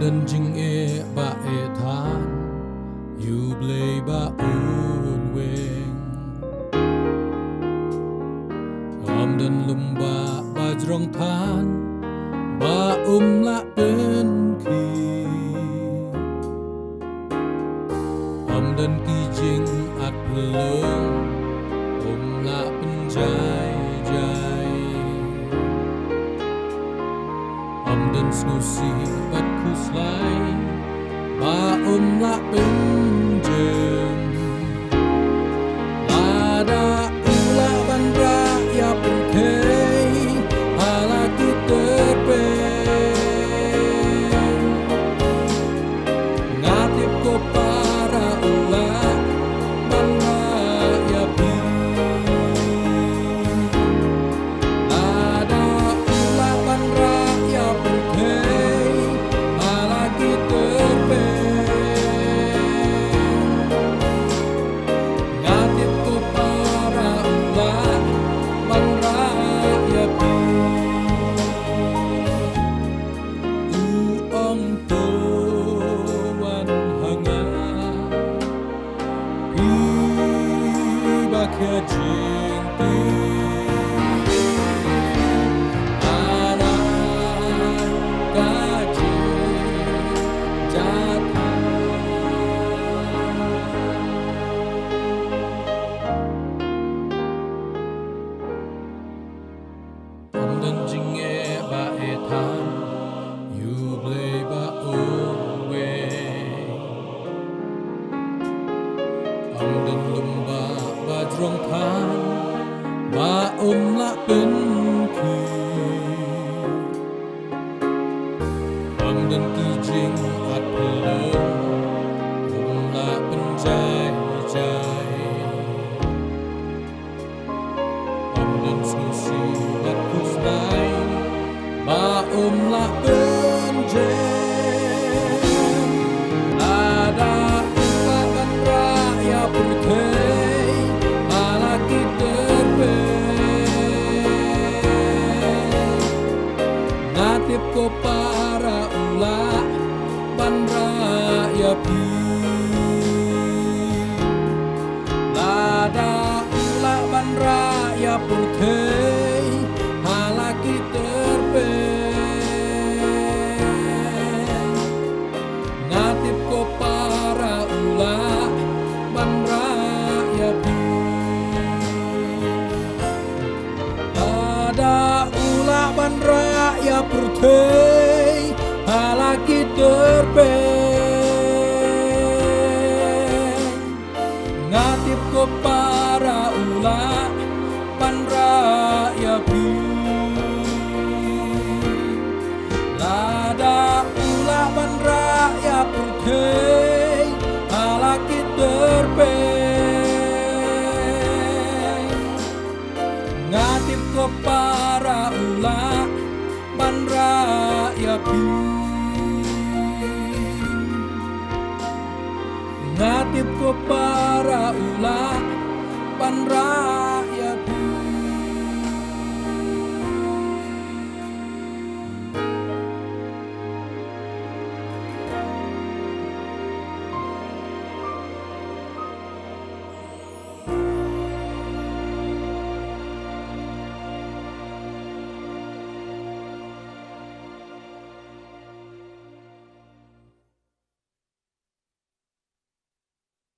đơn jing e ba e than you play ba un weng đơn lum ba jrong than ba la bên khi đơn ki jing at lung la bên jai jai đơn snusi bat kuslai ba la bên jen ada ula bandra ya putih ala kita pe ngatip ko para ula bandra ya pi ada ula bandra ya putih ala kita pe ngatip ko para ula bandra ya pi uong to wan hanga pi bakya jinti ana kaji jata đơn jing e ba e than you play ba we đơn lum ba jrong than ba la bên khi đơn ki jing at lung la bên jai jai đơn snusi bat kuslai ba la bên jen ada ula bandra ya putih ala kita pe natip ko para ula bandra ya pi lada ula bandra ya putih ala kita pe natip ko para ula bandra ya pi ada ula bandra ya putih ala kita pe natip ko para ula bandra ya pi lada ula bandra ya putih ala kita pe ngatip ko para ula bandra ya pi ngatip ko para ula bandra